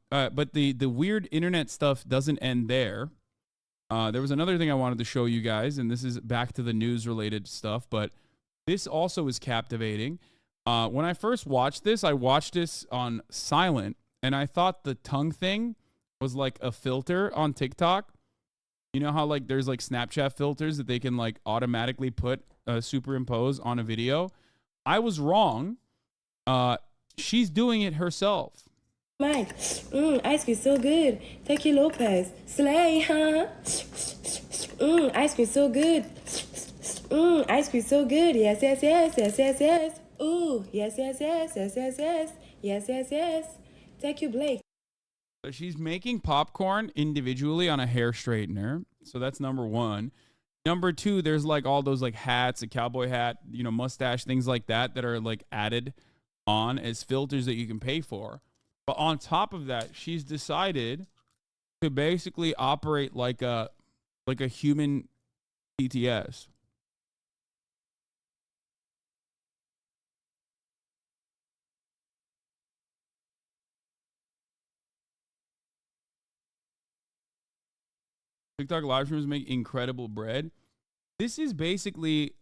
But the weird internet stuff doesn't end there. There was another thing I wanted to show you guys, and this is back to the news related stuff, but this also is captivating. When I first watched this, I watched this on silent, and I thought the tongue thing was like a filter on TikTok. You know how like there's like Snapchat filters that they can like automatically put superimpose on a video? I was wrong. She's doing it herself. Mike, ice cream so good. Thank you, Lopez. Slay, huh? Ice cream so good. Ice cream so good. Yes, yes, yes, yes, yes, yes. Ooh, yes, yes, yes, yes, yes, yes. Yes, yes, yes. Thank you, Blake. So she's making popcorn individually on a hair straightener. So that's number one. Number two, there's like all those like hats, a cowboy hat, you know, mustache, things like that that are like added on as filters that you can pay for. But on top of that, she's decided to basically operate like a human PTS. TikTok live streamers make incredible bread. This is basically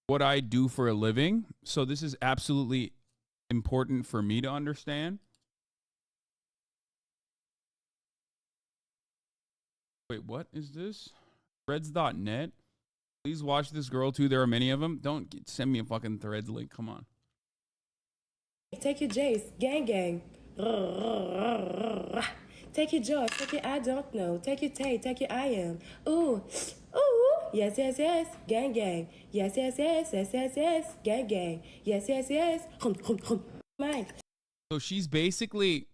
what I do for a living. So this is absolutely important for me to understand. Wait, what is this? Threads.net. Please watch this girl too. There are many of them. Don't send me a fucking Threads link. Come on. Take your Jace. Gang, gang. Take your Joy. Take your I don't know. Take your Tay. Take your I am. Ooh. Ooh. Yes, yes, yes. Gang, gang. Yes, yes, yes. Yes, yes, yes. Gang, gang. Yes, yes, yes. Mike. So she's basically,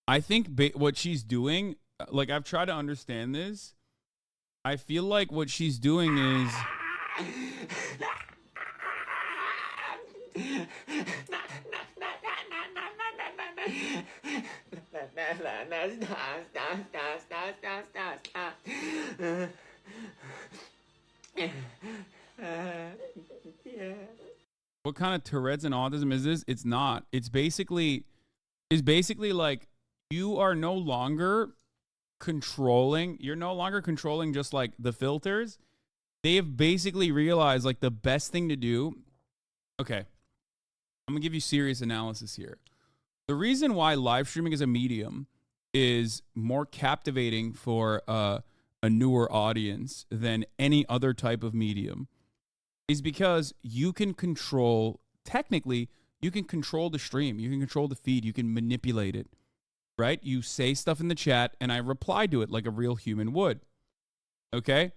I think what she's doing, like I've tried to understand this. I feel like what she's doing is what kind of Tourette's and autism is this? It's not. It's basically like you are no longer controlling. You're no longer controlling just like the filters. They have basically realized like the best thing to do. Okay, I'm gonna give you serious analysis here. The reason why live streaming as a medium is more captivating for a newer audience than any other type of medium is because you can control, technically, you can control the stream, you can control the feed, you can manipulate it, right? You say stuff in the chat and I reply to it like a real human would. Okay?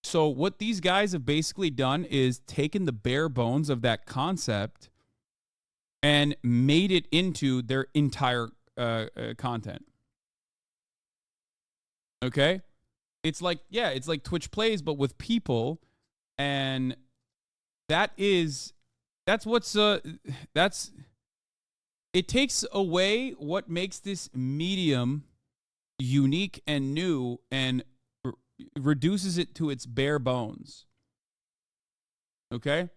So what these guys have basically done is taken the bare bones of that concept and made it into their entire content. Okay? It's like, yeah, it's like Twitch Plays, but with people. And that's it takes away what makes this medium unique and new and reduces it to its bare bones. Okay?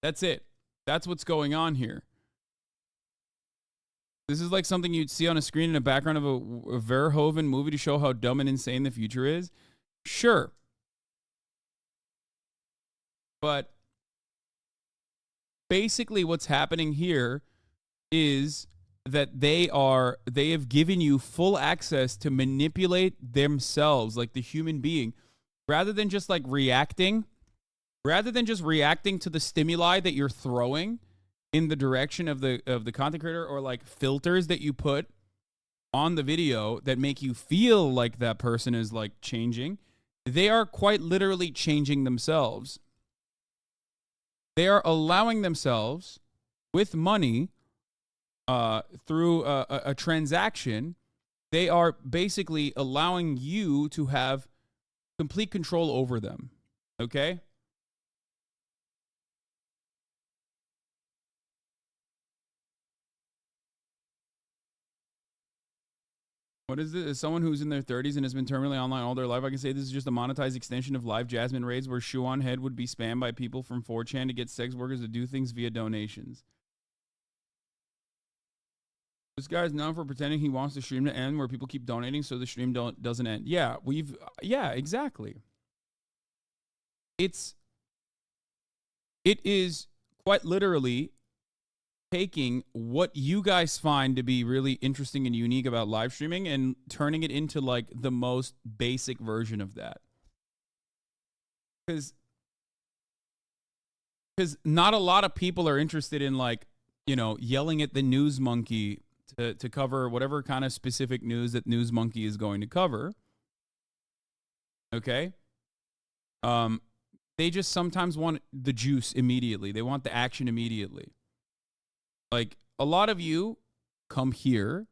That's it. That's what's going on here. This is like something you'd see on a screen in the background of a Verhoeven movie to show how dumb and insane the future is. Sure. But basically what's happening here is that they have given you full access to manipulate themselves like the human being rather than just reacting to the stimuli that you're throwing in the direction of the content creator, or like filters that you put on the video that make you feel like that person is like changing. They are quite literally changing themselves. They are allowing themselves with money through a transaction. They are basically allowing you to have complete control over them. Okay? What is this? As someone who's in their 30s and has been terminally online all their life, I can say this is just a monetized extension of live Jasmine raids where Shuan Head would be spammed by people from 4chan to get sex workers to do things via donations. This guy's known for pretending he wants the stream to end where people keep donating so the stream doesn't end. Yeah, yeah, exactly. It is quite literally taking what you guys find to be really interesting and unique about live streaming and turning it into like the most basic version of that. Because not a lot of people are interested in like, you know, yelling at the news monkey to cover whatever kind of specific news that News Monkey is going to cover. Okay? They just sometimes want the juice immediately. They want the action immediately. Like, a lot of you come here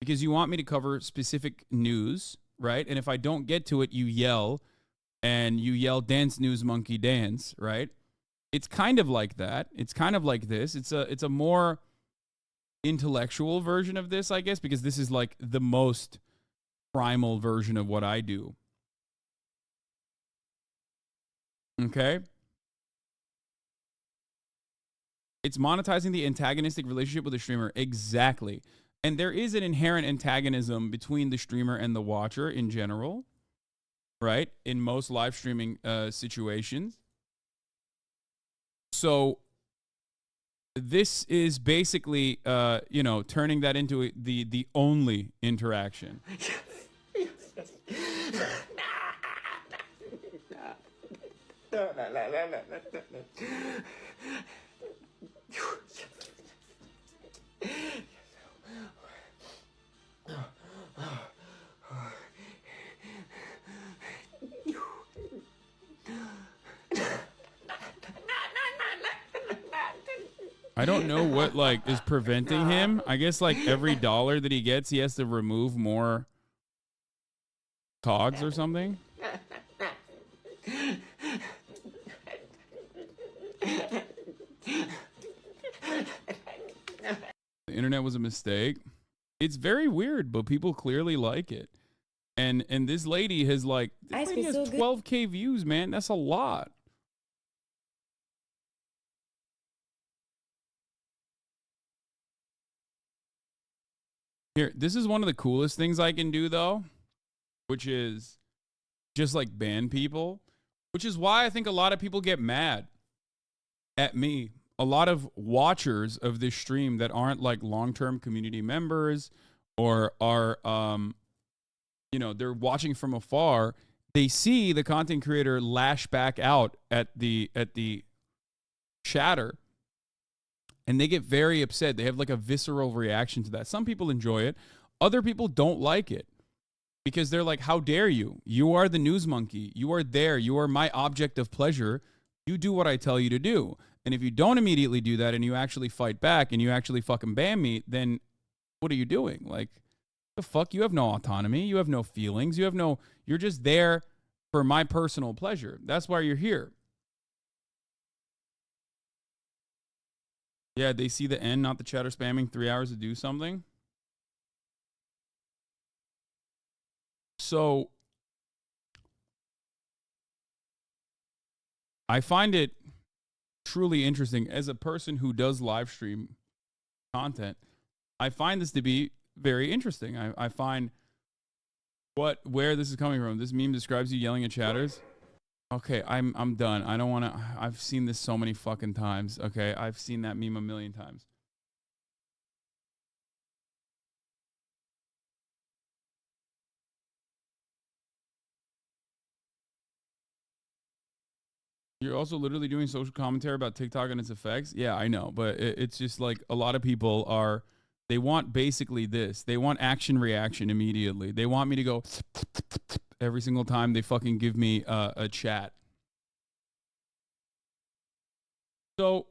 because you want me to cover specific news, right? And if I don't get to it, you yell, and you yell, "Dance, News Monkey, dance," right? It's kind of like that. It's kind of like this. It's a more intellectual version of this, I guess, because this is like the most primal version of what I do. Okay? It's monetizing the antagonistic relationship with the streamer. Exactly. And there is an inherent antagonism between the streamer and the watcher in general, right? In most live streaming situations. So this is basically, you know, turning that into the only interaction. I don't know what like is preventing him. I guess like every dollar that he gets, he has to remove more cogs or something. The internet was a mistake. It's very weird, but people clearly like it. And this lady has like, this lady has 12K views, man. That's a lot. Here, this is one of the coolest things I can do though, which is just like ban people, which is why I think a lot of people get mad at me. A lot of watchers of this stream that aren't like long-term community members or are you know, they're watching from afar, they see the content creator lash back out at the chatter and they get very upset. They have like a visceral reaction to that. Some people enjoy it. Other people don't like it because they're like, how dare you? You are the news monkey. You are there. You are my object of pleasure. You do what I tell you to do. And if you don't immediately do that and you actually fight back and you actually fucking ban me, then what are you doing? Like, the fuck? You have no autonomy. You have no feelings. You're just there for my personal pleasure. That's why you're here. Yeah, they see the end, not the chatter spamming 3 hours to do something. So I find it truly interesting as a person who does live stream content. I find this to be very interesting. I find where this is coming from. This meme describes you yelling at chatters. Okay, I'm done. I don't want to. I've seen this so many fucking times. Okay, I've seen that meme a million times. You're also literally doing social commentary about TikTok and its effects. Yeah, I know, but it's just like a lot of people are. They want basically this. They want action reaction immediately. They want me to go every single time they fucking give me a chat. So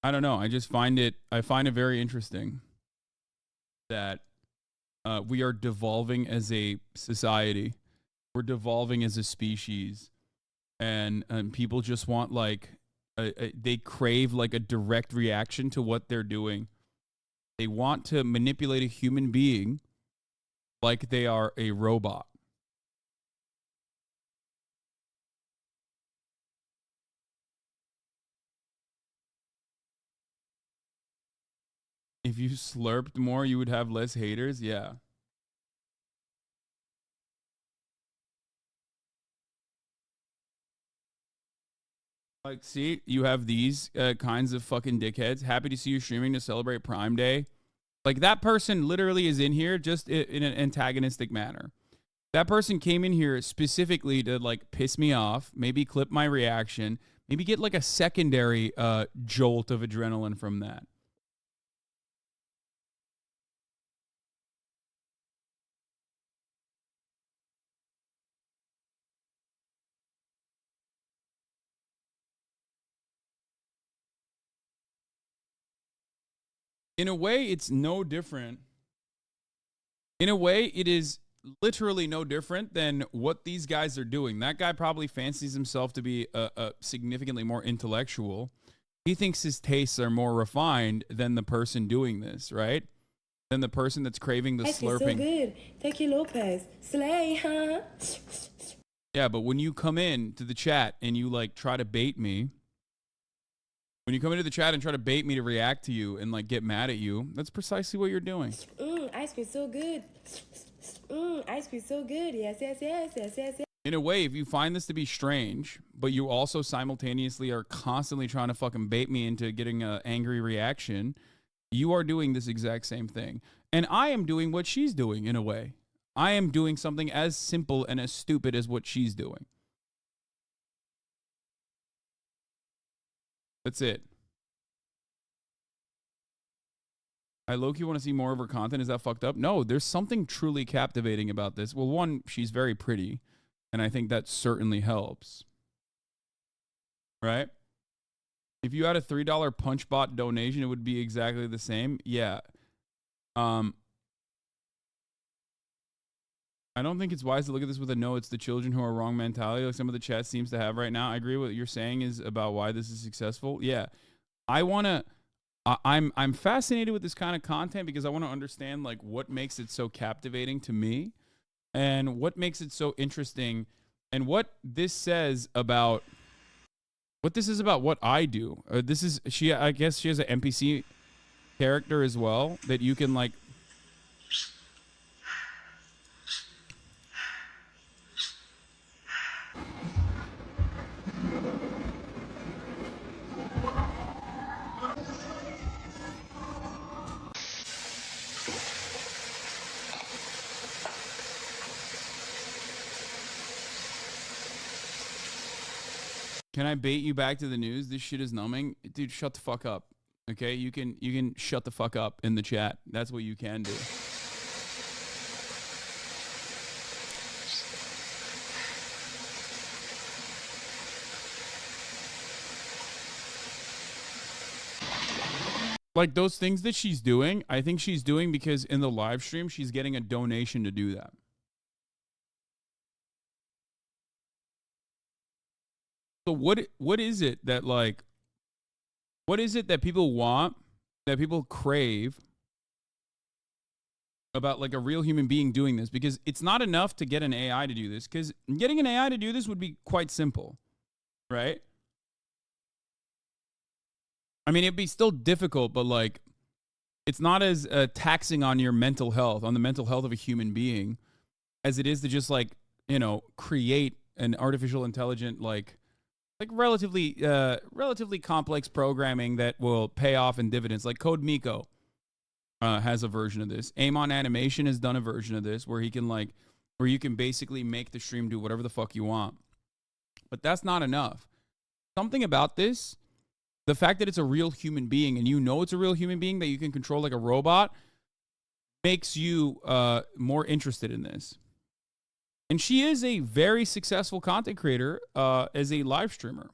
I don't know. I just find it. I find it very interesting that we are devolving as a society. We're devolving as a species, and people just want like they crave like a direct reaction to what they're doing. They want to manipulate a human being like they are a robot. If you slurped more, you would have less haters. Yeah. Like, see, you have these kinds of fucking dickheads. Happy to see you streaming to celebrate Prime Day. Like, that person literally is in here just in an antagonistic manner. That person came in here specifically to, like, piss me off, maybe clip my reaction, maybe get, like, a secondary jolt of adrenaline from that. In a way, it's no different. In a way, it is literally no different than what these guys are doing. That guy probably fancies himself to be a significantly more intellectual. He thinks his tastes are more refined than the person doing this, right? Than the person that's craving the Ice cream slurping. so good. Thank you, Lopez. Slay, huh? Yeah, but when you come in to the chat and you like try to bait me, when you come into the chat and try to bait me to react to you and like get mad at you, that's precisely what you're doing. Ice cream so good. Ice cream so good. Yes, yes, yes, yes, yes, yes. In a way, if you find this to be strange, but you also simultaneously are constantly trying to fucking bait me into getting an angry reaction, you are doing this exact same thing. And I am doing what she's doing in a way. I am doing something as simple and as stupid as what she's doing. That's it. I low-key want to see more of her content. Is that fucked up? No, there's something truly captivating about this. Well, one, she's very pretty, and I think that certainly helps. Right? If you had a $3 PunchBot donation, it would be exactly the same. Yeah. I don't think it's wise to look at this with a no, it's the children who are wrong mentality like some of the chat seems to have right now. I agree with what you're saying is about why this is successful. Yeah. I'm fascinated with this kind of content because I want to understand like what makes it so captivating to me and what makes it so interesting and what this says about what I do. I guess she has an NPC character as well that you can like. Can I bait you back to the news? This shit is numbing. Dude, shut the fuck up. Okay? You can shut the fuck up in the chat. That's what you can do. Like those things that she's doing, I think she's doing because in the live stream she's getting a donation to do that. So what is it that like what is it that people want, that people crave about like a real human being doing this? Because it's not enough to get an AI to do this, because getting an AI to do this would be quite simple, right? I mean, it'd be still difficult, but like it's not as taxing on your mental health, on the mental health of a human being, as it is to just like, you know, create an artificial intelligent like relatively complex programming that will pay off in dividends. Like Code Miko has a version of this. Amon Animation has done a version of this where you can basically make the stream do whatever the fuck you want. But that's not enough. Something about this, the fact that it's a real human being and you know it's a real human being that you can control like a robot, makes you more interested in this. And she is a very successful content creator as a live streamer.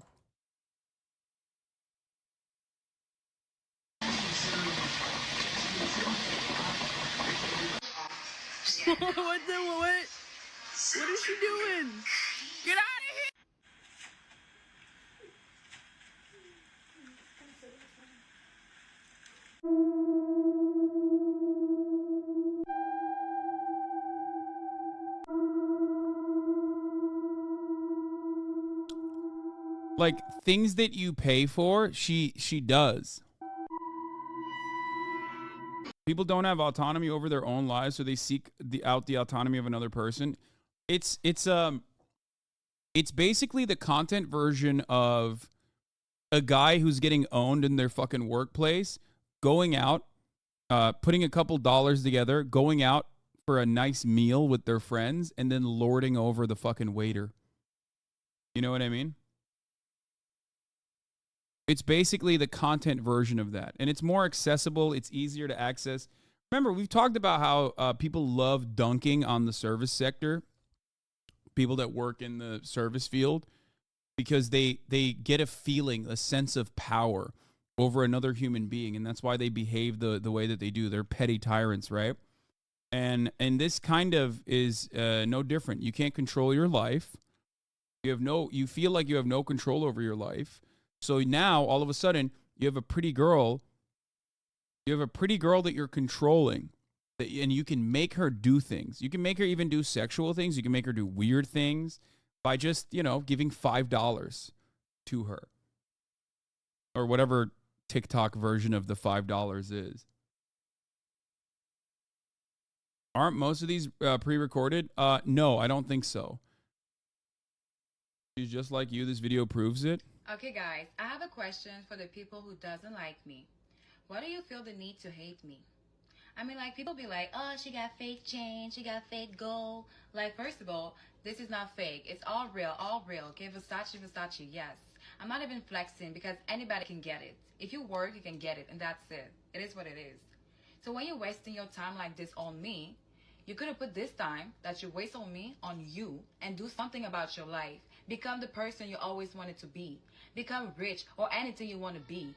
What is she doing? Get out of here! Like things that you pay for, she does. People don't have autonomy over their own lives, so they seek out the autonomy of another person. It's basically the content version of a guy who's getting owned in their fucking workplace, going out, putting a couple dollars together, going out for a nice meal with their friends, and then lording over the fucking waiter. You know what I mean? It's basically the content version of that. And it's more accessible. It's easier to access. Remember, we've talked about how people love dunking on the service sector, people that work in the service field, because they get a feeling, a sense of power over another human being. And that's why they behave the way that they do. They're petty tyrants, right? And this kind of is no different. You can't control your life. You feel like you have no control over your life. So now, all of a sudden, you have a pretty girl. You have a pretty girl that you're controlling, and you can make her do things. You can make her even do sexual things. You can make her do weird things by just, giving $5 to her, or whatever TikTok version of the $5 is. Aren't most of these pre-recorded? No, I don't think so. She's just like you. This video proves it. Okay, guys, I have a question for the people who doesn't like me. Why do you feel the need to hate me? I mean, like, people be like, oh, she got fake chain, she got fake gold. Like, first of all, this is not fake. It's all real, all real. Okay, Versace, yes. I'm not even flexing because anybody can get it. If you work, you can get it, and that's it. It is what it is. So when you're wasting your time like this on me, you could have put this time that you waste on me on you and do something about your life. Become the person you always wanted to be. Become rich or anything you want to be.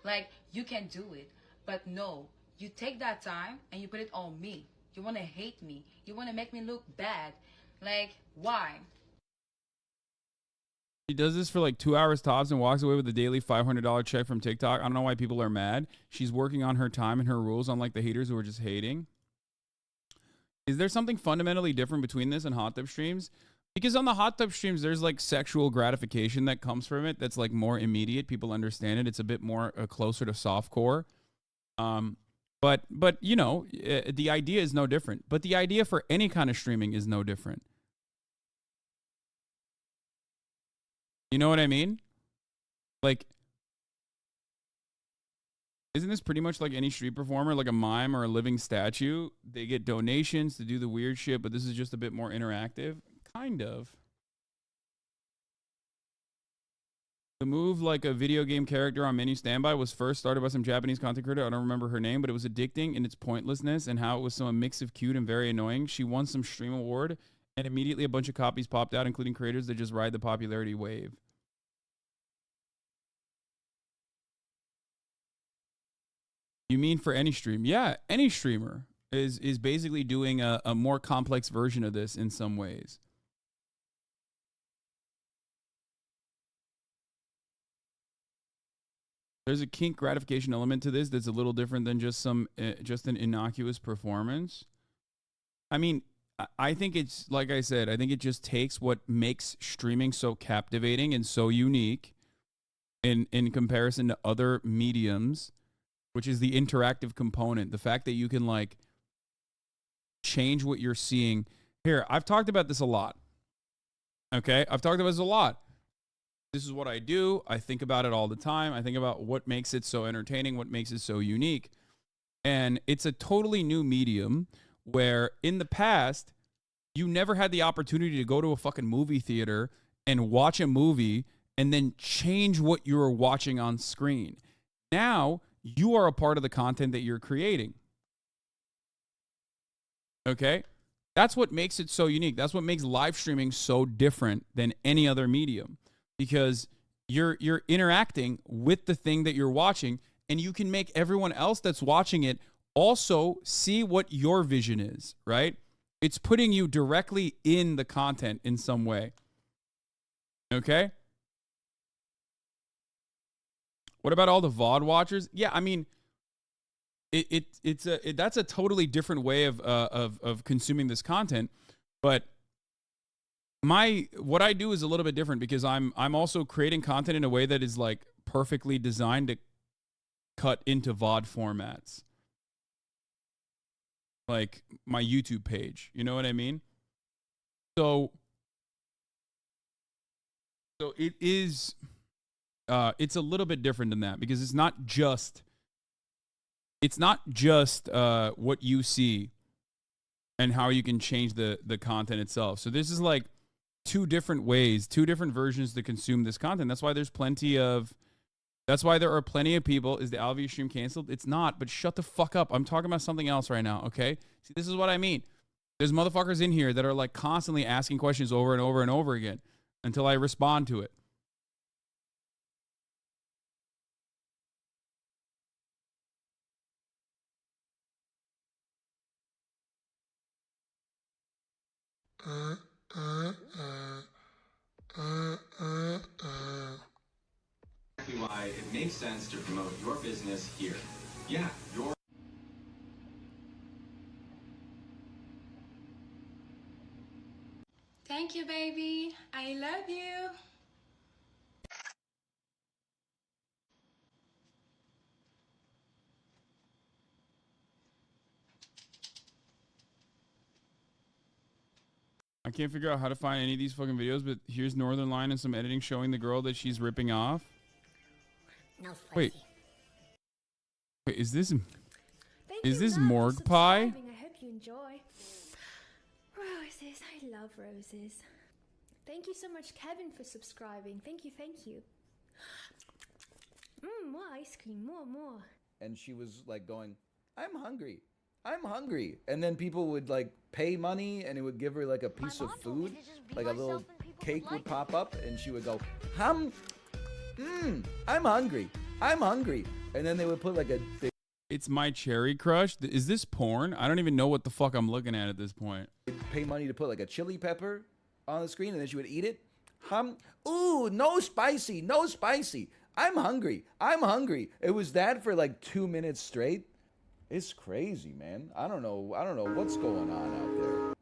Like, you can do it. But no, you take that time and you put it on me. You want to hate me. You want to make me look bad. Like, why? She does this for like 2 hours tops and walks away with a daily $500 check from TikTok. I don't know why people are mad. She's working on her time and her rules, unlike the haters who are just hating. Is there something fundamentally different between this and hot tub streams? Because on the hot tub streams, there's like sexual gratification that comes from it that's like more immediate. People understand it. It's a bit more closer to softcore. But the idea is no different. But the idea for any kind of streaming is no different. You know what I mean? Like, isn't this pretty much like any street performer, like a mime or a living statue? They get donations to do the weird shit, but this is just a bit more interactive. Kind of. The move, like a video game character on Menu Standby, was first started by some Japanese content creator. I don't remember her name, but it was addicting in its pointlessness and how it was so a mix of cute and very annoying. She won some stream award, and immediately a bunch of copies popped out, including creators that just ride the popularity wave. You mean for any stream? Yeah, any streamer is basically doing a more complex version of this in some ways. There's a kink gratification element to this that's a little different than just an innocuous performance. I mean, I think it's, like I said, I think it just takes what makes streaming so captivating and so unique in comparison to other mediums, which is the interactive component. The fact that you can like change what you're seeing. Here, I've talked about this a lot. Okay? I've talked about this a lot. This is what I do. I think about it all the time. I think about what makes it so entertaining, what makes it so unique. And it's a totally new medium where in the past, you never had the opportunity to go to a fucking movie theater and watch a movie and then change what you were watching on screen. Now, you are a part of the content that you're creating. Okay? That's what makes it so unique. That's what makes live streaming so different than any other medium. Because you're interacting with the thing that you're watching, and you can make everyone else that's watching it also see what your vision is, right? It's putting you directly in the content in some way. Okay? What about all the VOD watchers? Yeah, I mean, that's a totally different way of consuming this content, but what I do is a little bit different because I'm also creating content in a way that is like perfectly designed to cut into VOD formats. like my YouTube page. You know what I mean? So it is it's a little bit different than that because it's not just what you see and how you can change the content itself. So this is like two different ways, two different versions to consume this content. That's why there are plenty of people. Is the Alvia stream canceled? It's not, but shut the fuck up. I'm talking about something else right now, okay? See, this is what I mean. There's motherfuckers in here that are like constantly asking questions over and over and over again until I respond to it. Why it makes sense to promote your business here. Yeah, your Thank you, baby. I love you. I can't figure out how to find any of these fucking videos, but here's Northern Line and some editing showing the girl that she's ripping off. No Wait, is this Thank you, morgue for pie? subscribing. I hope you enjoy. Roses, I love roses. Thank you so much, Kevin, for subscribing. Thank you, thank you. More ice cream, more. And she was like going, I'm hungry. And then people would like pay money and it would give her like a piece of food, like a little cake would pop up and she would go, I'm hungry. And then they would put like It's my cherry crush. Is this porn? I don't even know what the fuck I'm looking at this point. they'd pay money to put like a chili pepper on the screen and then she would eat it. Ooh, no spicy. I'm hungry. It was that for like 2 minutes straight. It's crazy, man. I don't know what's going on out there.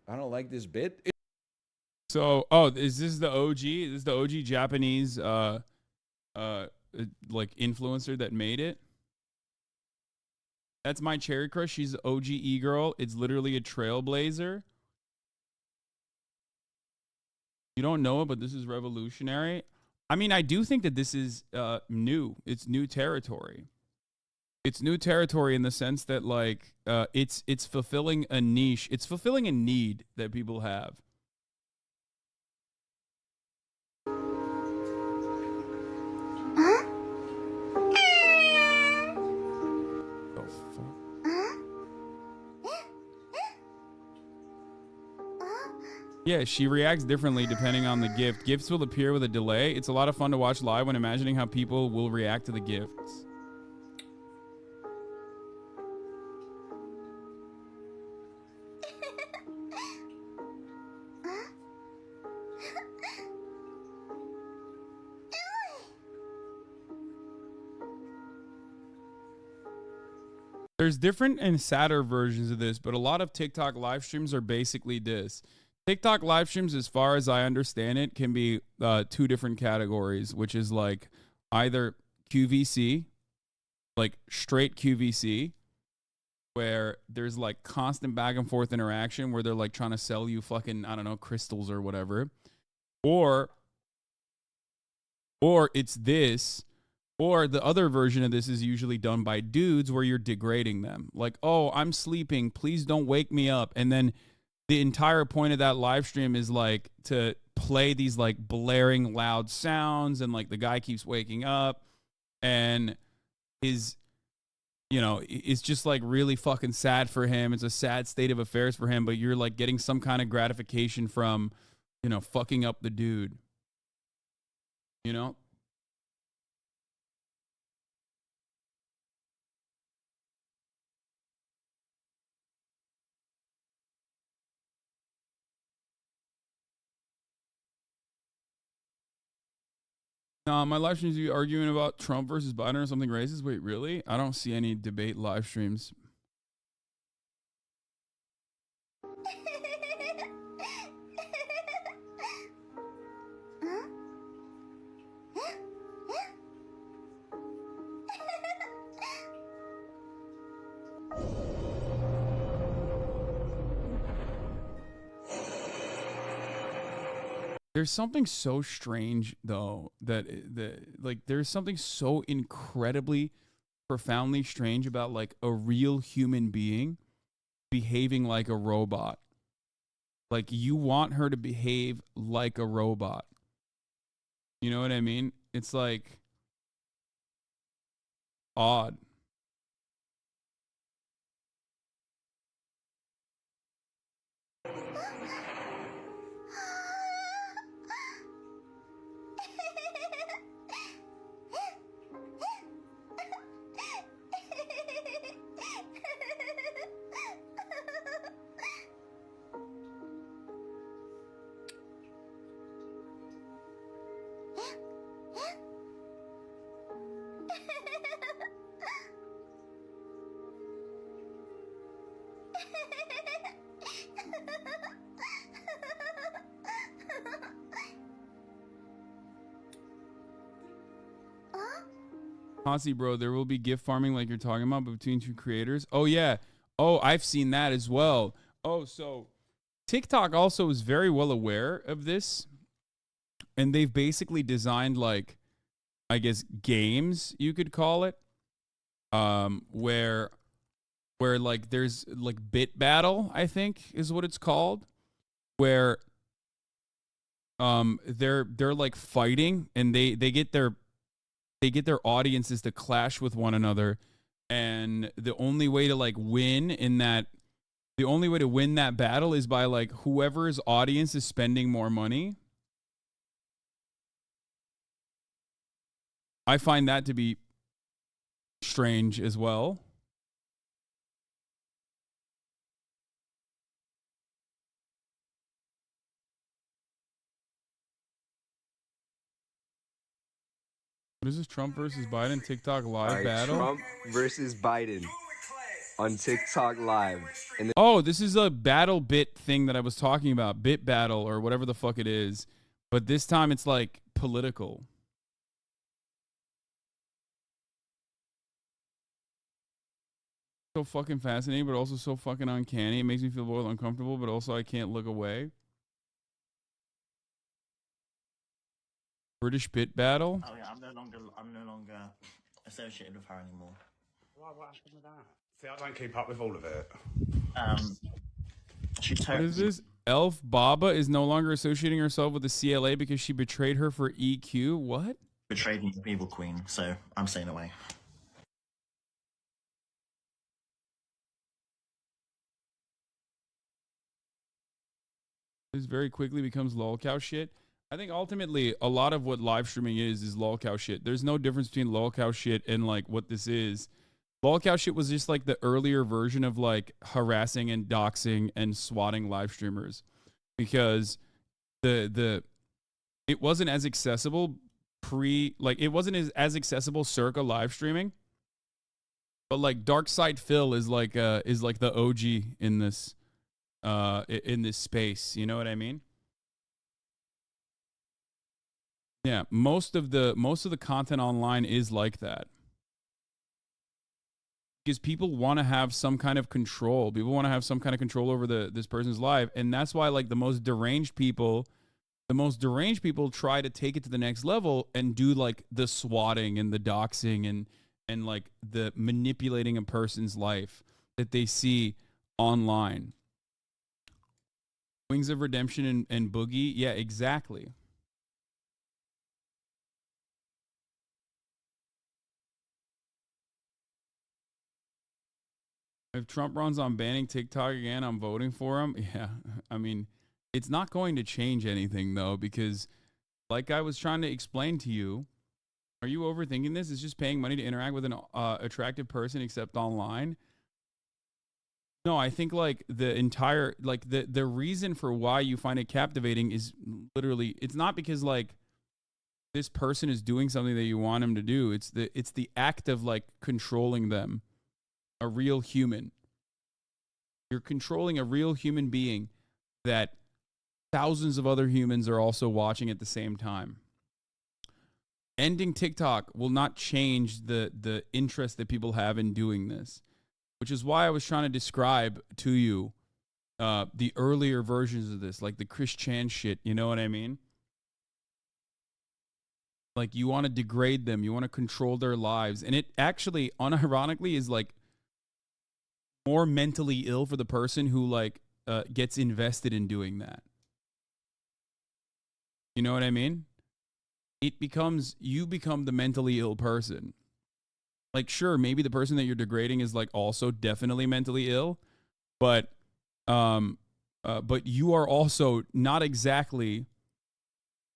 I don't like this bit. So, is this the OG? Is this the OG Japanese like influencer that made it? That's my cherry crush. She's the OG e-girl. It's literally a trailblazer. You don't know it, but this is revolutionary. I mean, I do think that this is new. It's new territory. It's new territory in the sense that like it's fulfilling a niche. It's fulfilling a need that people have. Oh, fuck. Yeah, she reacts differently depending on the gift. Gifts will appear with a delay. It's a lot of fun to watch live when imagining how people will react to the gifts. There's different and sadder versions of this, but a lot of TikTok live streams are basically this. TikTok live streams, as far as I understand it, can be two different categories, which is like either QVC, like straight QVC, where there's like constant back and forth interaction where they're like trying to sell you fucking, I don't know, crystals or whatever. Or it's this. Or the other version of this is usually done by dudes where you're degrading them. Like, oh, I'm sleeping. Please don't wake me up. And then the entire point of that live stream is like to play these like blaring loud sounds. And like the guy keeps waking up and it's just like really fucking sad for him. It's a sad state of affairs for him, but you're like getting some kind of gratification from, fucking up the dude. You know? My live streams be arguing about Trump versus Biden or something racist. Wait, really? I don't see any debate live streams. There's something so strange though that like there's something so incredibly profoundly strange about like a real human being behaving like a robot. Like you want her to behave like a robot. You know what I mean? It's like odd. Honestly, bro, there will be gift farming like you're talking about between two creators. Oh, yeah. Oh, I've seen that as well. Oh, so TikTok also is very well aware of this. And they've basically designed like, I guess, games, you could call it. Where like there's like bit battle, I think is what it's called. Where they're like fighting and they get their audiences to clash with one another, and the only way to like win that battle is by like whoever's audience is spending more money. I find that to be strange as well. What is this? Trump versus Biden TikTok live battle? Trump versus Biden on TikTok live. And oh, this is a battle bit thing that I was talking about. Bit battle or whatever the fuck it is. But this time it's like political. So fucking fascinating, but also so fucking uncanny. It makes me feel a little uncomfortable, but also I can't look away. British bit battle. Oh yeah, I'm no longer associated with her anymore. What happened with that? See, I don't keep up with all of it. What is this? Elf Baba is no longer associating herself with the CLA because she betrayed her for EQ. What? Betrayed me, evil queen. So I'm staying away. This very quickly becomes lolcow shit. I think ultimately a lot of what live streaming is lolcow shit. There's no difference between lolcow shit and like what this is. Lolcow shit was just like the earlier version of like harassing and doxing and swatting live streamers, because it wasn't as accessible it wasn't as accessible circa live streaming. But like Dark Side Phil is like the OG in this space. You know what I mean? Yeah, most of the content online is like that. Because people want to have some kind of control. People want to have some kind of control over this person's life, and that's why like the most deranged people try to take it to the next level and do like the swatting and the doxing and like the manipulating a person's life that they see online. Wings of Redemption and Boogie, yeah, exactly. If Trump runs on banning TikTok again, I'm voting for him. Yeah, I mean, it's not going to change anything, though, because like I was trying to explain to you, are you overthinking this? It's just paying money to interact with an attractive person except online. No, I think like the entire, like the reason for why you find it captivating is literally, it's not because like this person is doing something that you want him to do. It's the act of like controlling them. A real human. You're controlling a real human being that thousands of other humans are also watching at the same time. Ending TikTok will not change the interest that people have in doing this, which is why I was trying to describe to you the earlier versions of this, like the Chris Chan shit. You know what I mean? Like you want to degrade them, you want to control their lives, and it actually, unironically, is like more mentally ill for the person who like gets invested in doing that. You know what I mean? You become the mentally ill person. Like, sure, maybe the person that you're degrading is like also definitely mentally ill, but you are also not exactly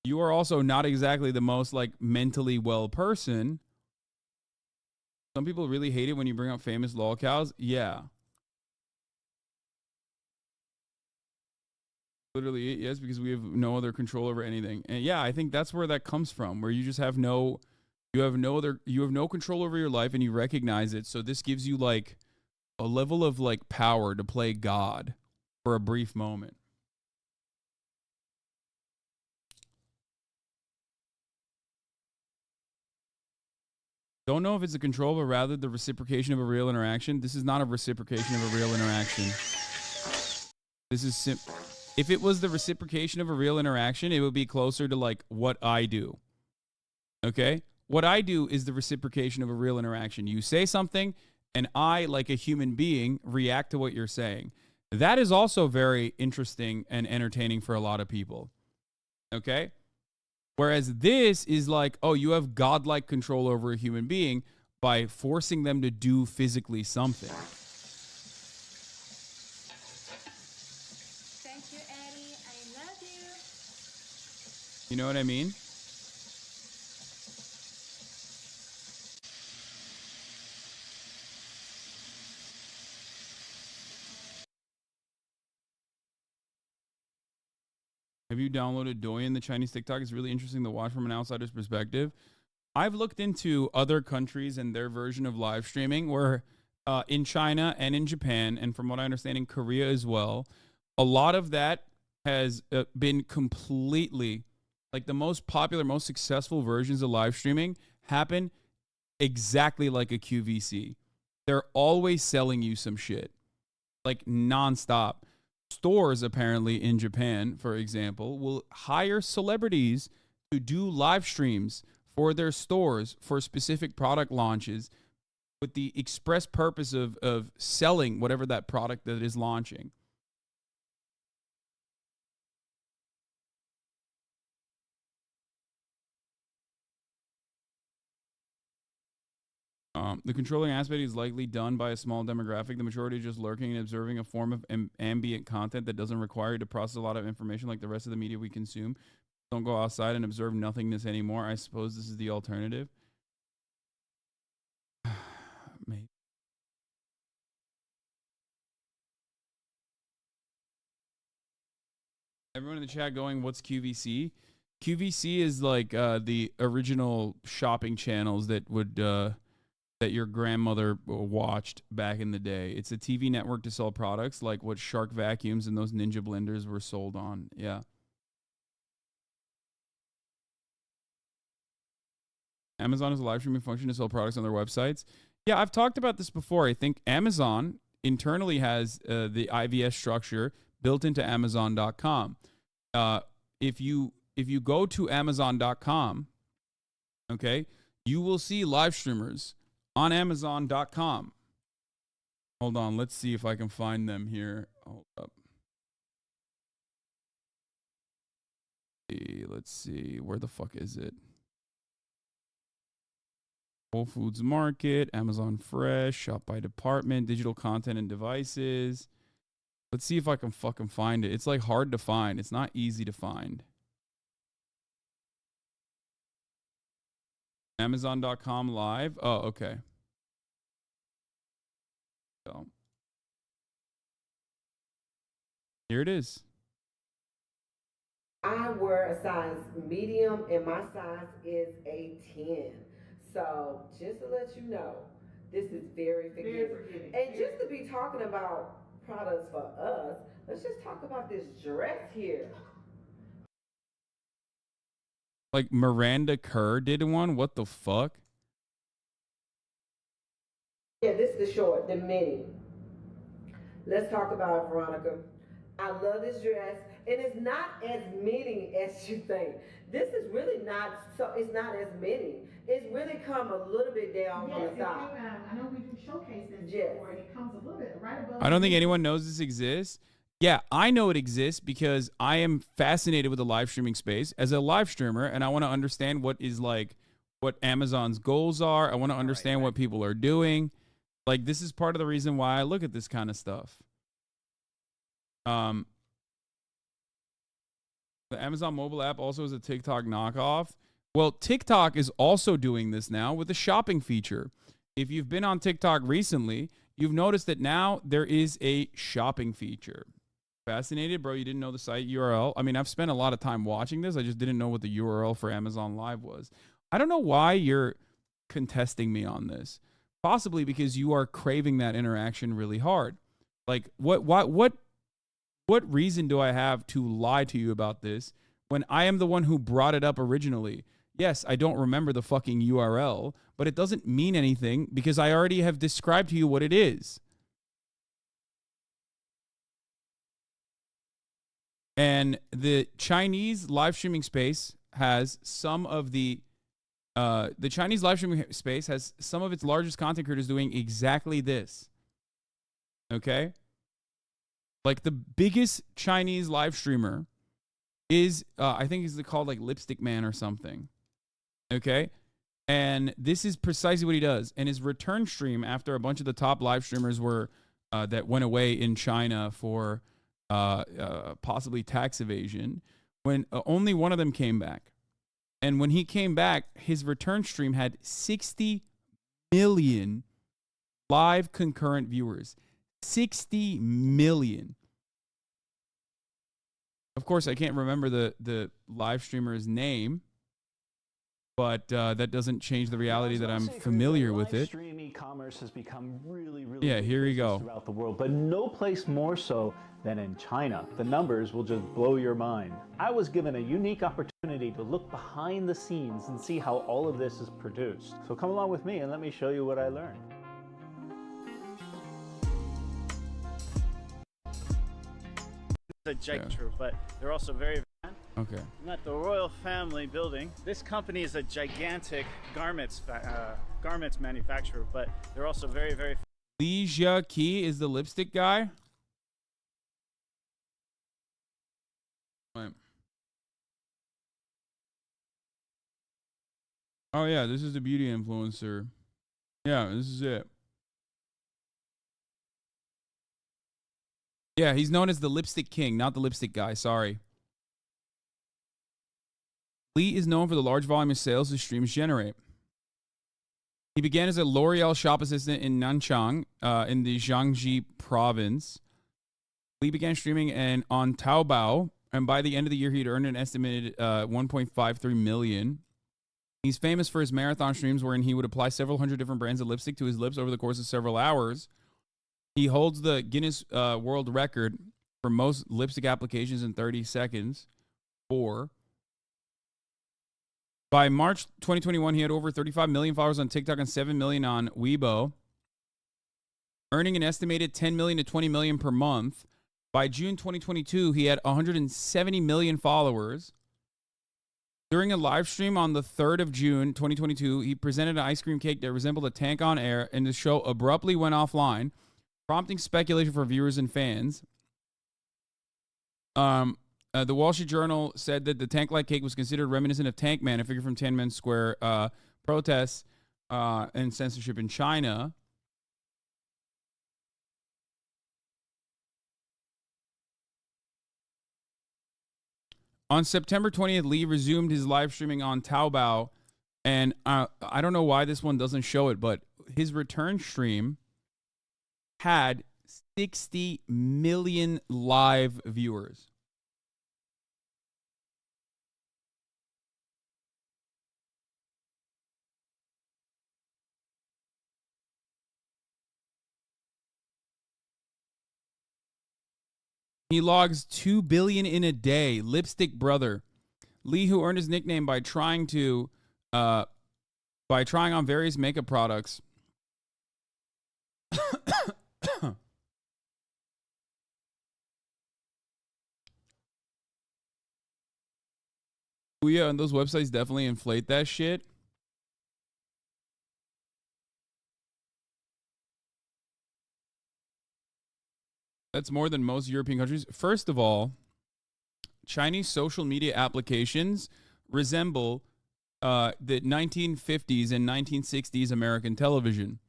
the most like mentally well person. Some people really hate it when you bring up famous lolcows. Yeah. Literally, yes, because we have no other control over anything. And yeah, I think that's where that comes from, where you just have no control over your life and you recognize it. So this gives you like a level of like power to play God for a brief moment. Don't know if it's a control, but rather the reciprocation of a real interaction. This is not a reciprocation of a real interaction. This is if it was the reciprocation of a real interaction, it would be closer to like what I do. Okay? What I do is the reciprocation of a real interaction. You say something, and I, like a human being, react to what you're saying. That is also very interesting and entertaining for a lot of people. Okay? Whereas this is like, oh, you have godlike control over a human being by forcing them to do physically something. Thank you, Eddie. I love you. You know what I mean? Have you downloaded Douyin, the Chinese TikTok? It's really interesting to watch from an outsider's perspective. I've looked into other countries and their version of live streaming where in China and in Japan, and from what I understand in Korea as well, a lot of that has been completely, like the most popular, most successful versions of live streaming happen exactly like a QVC. They're always selling you some shit, like nonstop. Stores apparently in Japan, for example, will hire celebrities to do live streams for their stores for specific product launches with the express purpose of selling whatever that product that is launching. The controlling aspect is likely done by a small demographic. The majority just lurking and observing a form of ambient content that doesn't require you to process a lot of information like the rest of the media we consume. Don't go outside and observe nothingness anymore. I suppose this is the alternative. Maybe. Everyone in the chat going, what's QVC? QVC is like the original shopping channels that would that your grandmother watched back in the day. It's a TV network to sell products like what Shark vacuums and those Ninja blenders were sold on. Yeah. Amazon has a live streaming function to sell products on their websites. Yeah, I've talked about this before. I think Amazon internally has the IVS structure built into Amazon.com. If you go to Amazon.com, okay, you will see live streamers on Amazon.com. Hold on, let's see if I can find them here. Hold up. Let's see. Where the fuck is it? Whole Foods Market, Amazon Fresh, Shop by Department, Digital Content and Devices. Let's see if I can fucking find it. It's like hard to find. It's not easy to find. Amazon.com live. Oh, okay. So here it is. I wear a size medium and my size is a 10. So just to let you know, this is very forgiving. And just to be talking about products for us, let's just talk about this dress here. Like Miranda Kerr did one. What the fuck? Yeah, this is the short, the mini. Let's talk about it, Veronica. I love this dress. and it's not as many as you think. This is really not so. It's not as many. It's really come a little bit down from the top. I know we do showcases Yes. before, and it comes a little bit right above. I don't think anyone knows this exists. Yeah, I know it exists because I am fascinated with the live streaming space as a live streamer, and I want to understand what Amazon's goals are. I want to understand what people are doing. Like, this is part of the reason why I look at this kind of stuff. The Amazon mobile app also is a TikTok knockoff. Well, TikTok is also doing this now with the shopping feature. If you've been on TikTok recently, you've noticed that now there is a shopping feature. Fascinated, bro? You didn't know the site URL? I mean, I've spent a lot of time watching this. I just didn't know what the URL for Amazon Live was. I don't know why you're contesting me on this. Possibly because you are craving that interaction really hard. Like, what reason do I have to lie to you about this when I am the one who brought it up originally? Yes, I don't remember the fucking URL, but it doesn't mean anything because I already have described to you what it is. And the Chinese live streaming space has some of Chinese live streaming space has some of its largest content creators doing exactly this. Okay? Like the biggest Chinese live streamer is, I think he's called like Lipstick Man or something. Okay? And this is precisely what he does. And his return stream after a bunch of the top live streamers were that went away in China for possibly tax evasion, when only one of them came back. And when he came back, his return stream had 60 million live concurrent viewers. 60 million. Of course, I can't remember the live streamer's name, but that doesn't change the reality that I'm familiar with it. Stream e-commerce has become really Yeah, here you go. throughout the world, but no place more so than in China. The numbers will just blow your mind. I was given a unique opportunity to look behind the scenes and see how all of this is produced. So come along with me and let me show you what I learned. It's a true, but they're also very okay. I'm at the Royal Family Building. This company is a gigantic garments manufacturer, but they're also very, very. Li Jiaqi is the lipstick guy. Wait. Oh yeah, this is the beauty influencer. Yeah, this is it. Yeah, he's known as the Lipstick King, not the Lipstick Guy. Sorry. Li is known for the large volume of sales his streams generate. He began as a L'Oreal shop assistant in Nanchang, in the Jiangxi province. Li began streaming on Taobao, and by the end of the year, he'd earned an estimated 1.53 million. He's famous for his marathon streams, wherein he would apply several hundred different brands of lipstick to his lips over the course of several hours. He holds the Guinness World Record for most lipstick applications in 30 seconds. By March 2021, he had over 35 million followers on TikTok and 7 million on Weibo, earning an estimated 10 million to 20 million per month. By June 2022, he had 170 million followers. During a live stream on the 3rd of June 2022, he presented an ice cream cake that resembled a tank on air, and the show abruptly went offline, prompting speculation for viewers and fans. The Wall Street Journal said that the tank-like cake was considered reminiscent of Tank Man, a figure from Tiananmen Square protests and censorship in China. On September 20th, Li resumed his live streaming on Taobao, and I don't know why this one doesn't show it, but his return stream had 60 million live viewers. He logs 2 billion in a day. Lipstick brother. Li, who earned his nickname by trying on various makeup products. Yeah, and those websites definitely inflate that shit. That's more than most European countries. First of all, Chinese social media applications resemble the 1950s and 1960s American television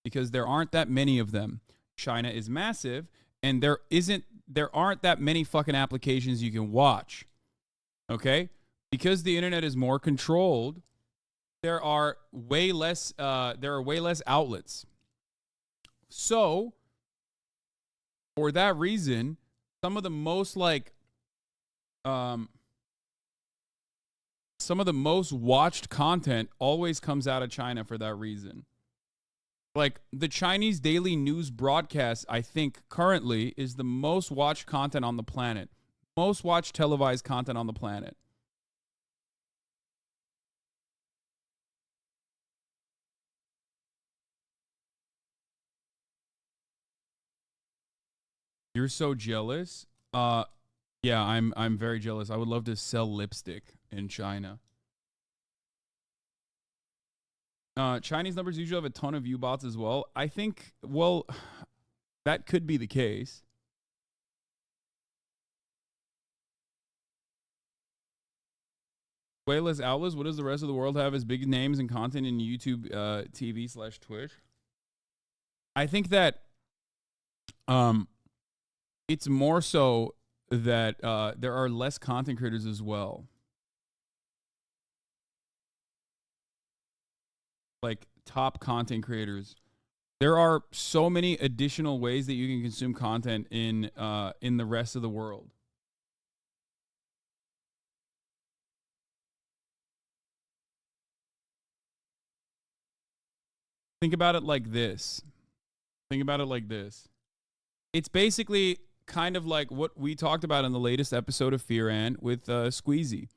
because there aren't that many of them. China is massive, and there aren't that many fucking applications you can watch. Okay? Because the internet is more controlled, there are way less outlets. So, for that reason, some of the most watched content always comes out of China for that reason. Like the Chinese daily news broadcast, I think currently is the most watched content on the planet. Most watched televised content on the planet. You're so jealous? Yeah, I'm very jealous. I would love to sell lipstick in China. Chinese numbers usually have a ton of U-bots as well. I think, well, that could be the case. Way less outlets. What does the rest of the world have as big names and content in YouTube TV/Twitch? I think that it's more so that there are less content creators as well. Like top content creators. There are so many additional ways that you can consume content in the rest of the world. Think about it like this. It's basically kind of like what we talked about in the latest episode of Fear Ann with Squeezy,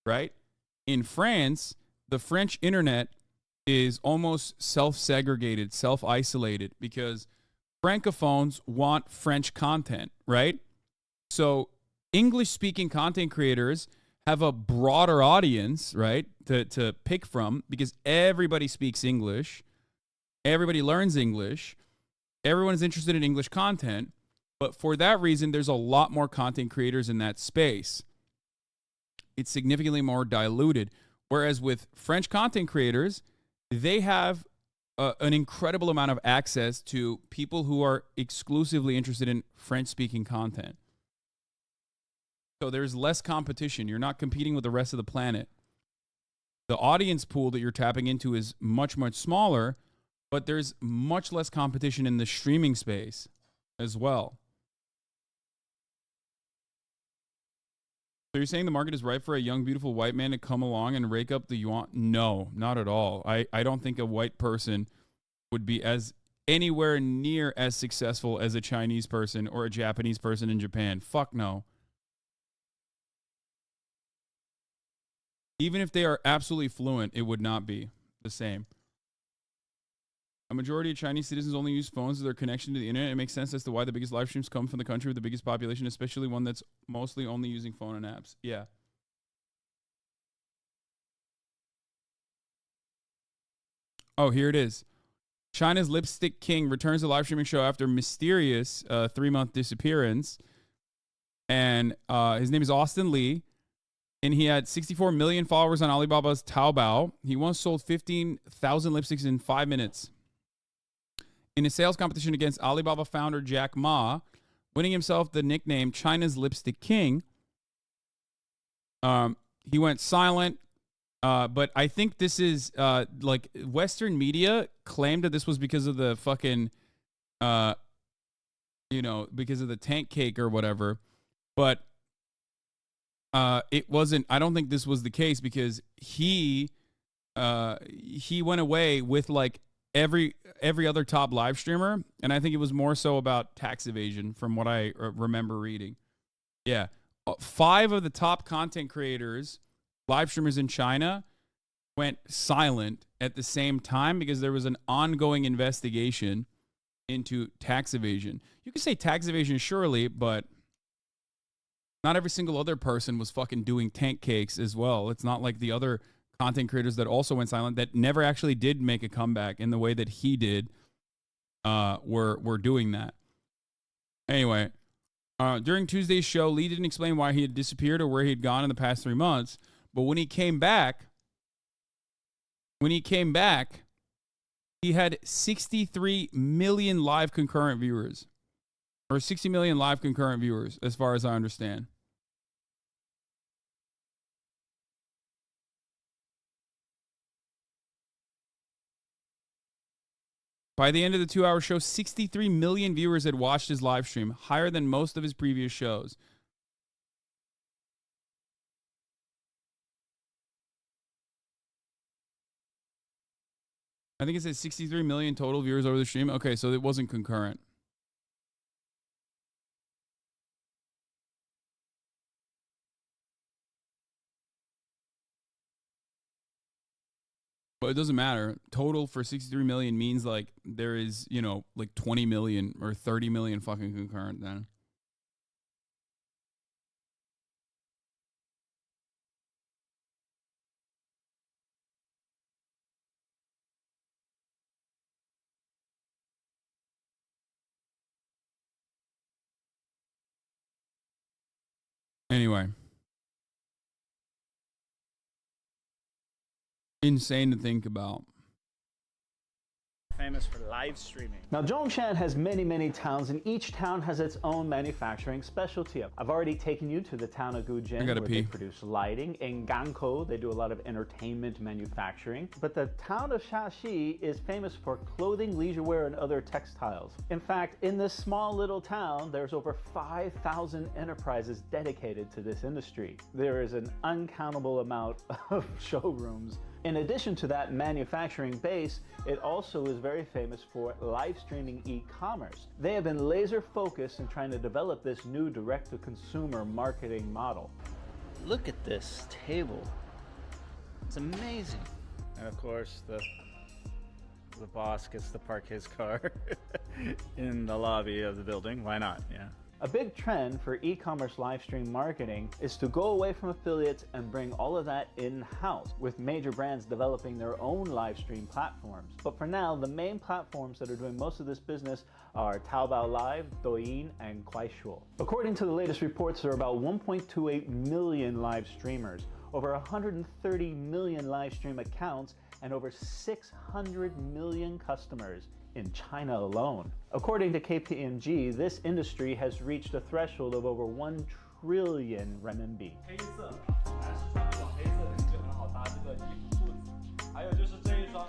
right? In France, the French internet is almost self-segregated, self-isolated, because Francophones want French content, right? So English-speaking content creators have a broader audience, right, to pick from, because everybody speaks English. Everybody learns English. Everyone is interested in English content. But for that reason, there's a lot more content creators in that space. It's significantly more diluted. Whereas with French content creators, they have an incredible amount of access to people who are exclusively interested in French-speaking content. So there's less competition. You're not competing with the rest of the planet. The audience pool that you're tapping into is much, much smaller, but there's much less competition in the streaming space as well. So you're saying the market is ripe for a young, beautiful white man to come along and rake up the yuan? No, not at all. I don't think a white person would be as anywhere near as successful as a Chinese person or a Japanese person in Japan. Fuck no. Even if they are absolutely fluent, it would not be the same. A majority of Chinese citizens only use phones as their connection to the internet. It makes sense as to why the biggest live streams come from the country with the biggest population, especially one that's mostly only using phone and apps. Yeah. Oh, here it is. China's Lipstick King returns to live streaming show after mysterious 3-month disappearance. And his name is Austin Lee. And he had 64 million followers on Alibaba's Taobao. He once sold 15,000 lipsticks in 5 minutes. In a sales competition against Alibaba founder Jack Ma, winning himself the nickname China's Lipstick King, he went silent. But I think this is like Western media claimed that this was because of the fucking, because of the tank cake or whatever. But it wasn't. I don't think this was the case because he went away with like every other top live streamer, and I think it was more so about tax evasion from what I remember reading. Yeah. 5 of the top content creators, live streamers in China, went silent at the same time because there was an ongoing investigation into tax evasion. You could say tax evasion surely, but not every single other person was fucking doing tank cakes as well. It's not like the other content creators that also went silent that never actually did make a comeback in the way that he did were doing that. Anyway, during Tuesday's show, Lee didn't explain why he had disappeared or where he had gone in the past 3 months. But when he came back, he had 63 million live concurrent viewers. Or 60 million live concurrent viewers, as far as I understand. By the end of the 2-hour show, 63 million viewers had watched his live stream, higher than most of his previous shows. I think it says 63 million total viewers over the stream. Okay, so it wasn't concurrent. But it doesn't matter. Total for 63 million means like there is, you know, like 20 million or 30 million fucking concurrent then. Anyway. Insane to think about. Famous for live streaming. Now, Zhongshan has many towns, and each town has its own manufacturing specialty. I've already taken you to the town of Gujin, where they produce lighting. In Gankou, they do a lot of entertainment manufacturing. But the town of Shaxi is famous for clothing, leisure wear, and other textiles. In fact, in this small little town, there's over 5,000 enterprises dedicated to this industry. There is an uncountable amount of showrooms. In addition to that manufacturing base, it also is very famous for live streaming e-commerce. They have been laser focused in trying to develop this new direct-to-consumer marketing model. Look at this table. It's amazing. And of course, the boss gets to park his car in the lobby of the building. Why not? Yeah. A big trend for e-commerce live stream marketing is to go away from affiliates and bring all of that in-house, with major brands developing their own live stream platforms. But for now, the main platforms that are doing most of this business are Taobao Live, Douyin, and Kuaishou. According to the latest reports, there are about 1.28 million live streamers, over 130 million live stream accounts, and over 600 million customers in China alone. According to KPMG, this industry has reached a threshold of over 1 trillion renminbi.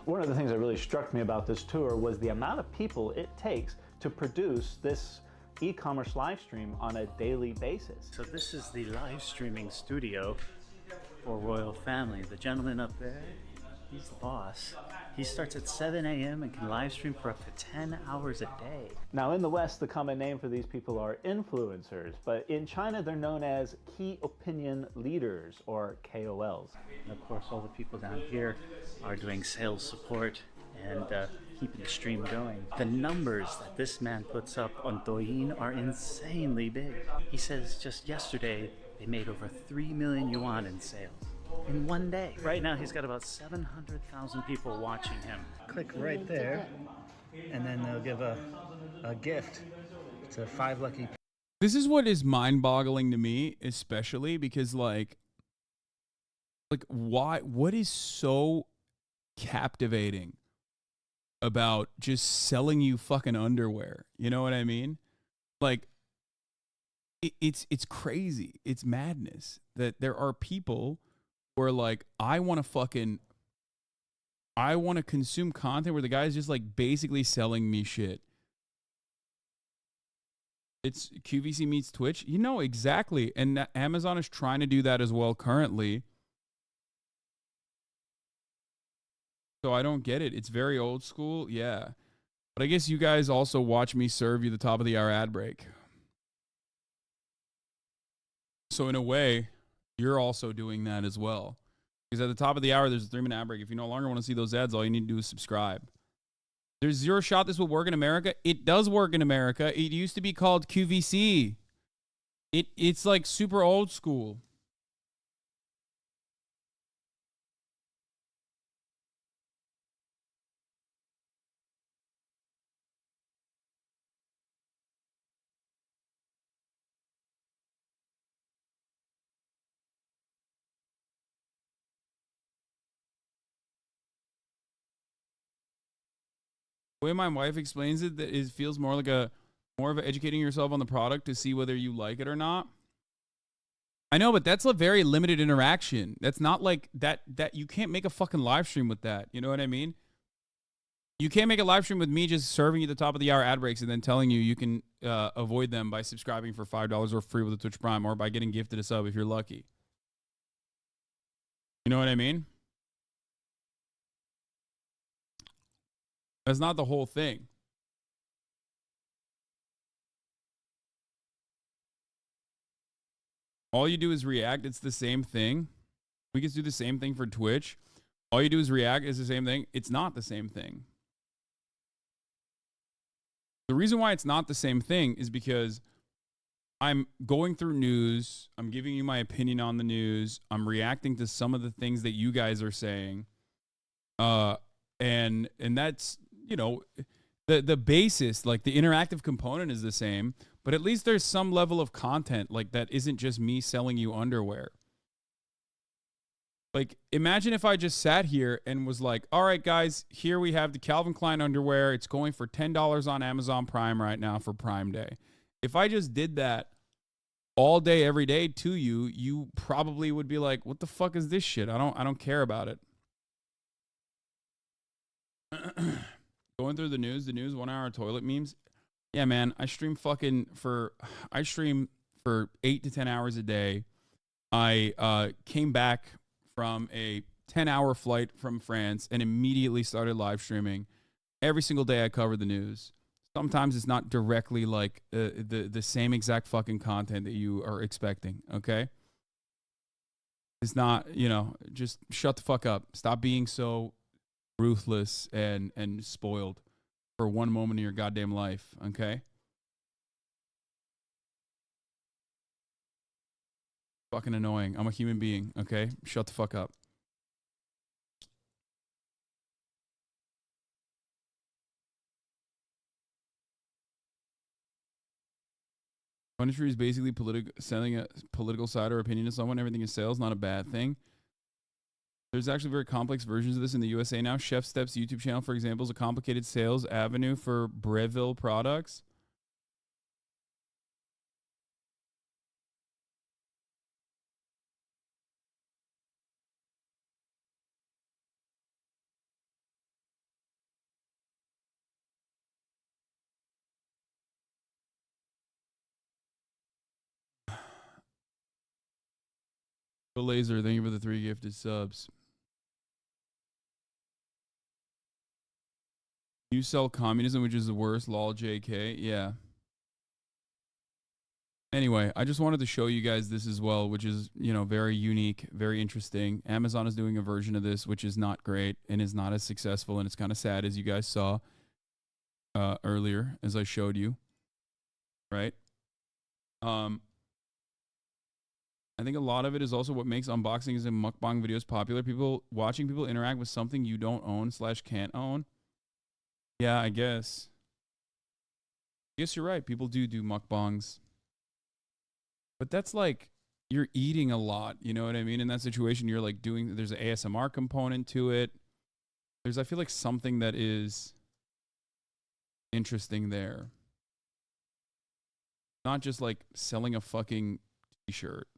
One of the things that really struck me about this tour was the amount of people it takes to produce this e-commerce live stream on a daily basis. So this is the live streaming studio for Royal Family. The gentleman up there, he's the boss. He starts at 7 a.m. and can live stream for up to 10 hours a day. Now in the West, the common name for these people are influencers, but in China, they're known as key opinion leaders, or KOLs. And of course, all the people down here are doing sales support and keeping the stream going. The numbers that this man puts up on Douyin are insanely big. He says just yesterday, they made over 3 million yuan in sales. In one day. Right now, he's got about 700,000 people watching him. Click right there, and then they'll give a gift to 5 lucky people. This is what is mind-boggling to me, especially because, like, why? What is so captivating about just selling you fucking underwear? You know what I mean? Like, it's crazy. It's madness that there are people where, like, I want to consume content where the guy's just, like, basically selling me shit. It's QVC meets Twitch. You know, exactly. And Amazon is trying to do that as well currently. So I don't get it. It's very old school. Yeah. But I guess you guys also watch me serve you the top of the hour ad break. So in a way, you're also doing that as well. Because at the top of the hour, there's a 3-minute ad break. If you no longer want to see those ads, all you need to do is subscribe. There's zero shot this will work in America. It does work in America. It used to be called QVC. It's like super old school. The way my wife explains it, that it feels more like more of a educating yourself on the product to see whether you like it or not. I know, but that's a very limited interaction. That's not like that you can't make a fucking live stream with that. You know what I mean? You can't make a live stream with me just serving you the top of the hour ad breaks and then telling you can avoid them by subscribing for $5 or free with a Twitch Prime or by getting gifted a sub if you're lucky. You know what I mean? That's not the whole thing. All you do is react. It's the same thing. We can do the same thing for Twitch. All you do is react. It's the same thing. It's not the same thing. The reason why it's not the same thing is because I'm going through news. I'm giving you my opinion on the news. I'm reacting to some of the things that you guys are saying. And that's, you know, the basis, like the interactive component is the same, but at least there's some level of content like that isn't just me selling you underwear. Like, imagine if I just sat here and was like, all right, guys, here we have the Calvin Klein underwear. It's going for $10 on Amazon Prime right now for Prime Day. If I just did that all day, every day to you, you probably would be like, what the fuck is this shit? I don't care about it. Going through the news, 1 hour toilet memes. Yeah, man, I stream for 8 to 10 hours a day. I came back from a 10-hour flight from France and immediately started live streaming. Every single day I cover the news. Sometimes it's not directly like the same exact fucking content that you are expecting, okay? It's not, you know, just shut the fuck up. Stop being so ruthless and spoiled for one moment in your goddamn life, okay? Fucking annoying. I'm a human being, okay? Shut the fuck up. Industry is basically selling a political side or opinion to someone. Everything is sales, not a bad thing. There's actually very complex versions of this in the USA now. Chef Step's YouTube channel, for example, is a complicated sales avenue for Breville products. The Laser, thank you for the 3 gifted subs. You sell communism, which is the worst. Lol, JK. Yeah. Anyway, I just wanted to show you guys this as well, which is, you know, very unique, very interesting. Amazon is doing a version of this, which is not great and is not as successful. And it's kind of sad, as you guys saw earlier, as I showed you. Right? I think a lot of it is also what makes unboxings and mukbang videos popular. Watching people interact with something you don't own / can't own. Yeah, I guess. I guess you're right. People do mukbangs. But that's like, you're eating a lot. You know what I mean? In that situation, you're like there's an ASMR component to it. I feel like something that is interesting there. Not just like selling a fucking t-shirt.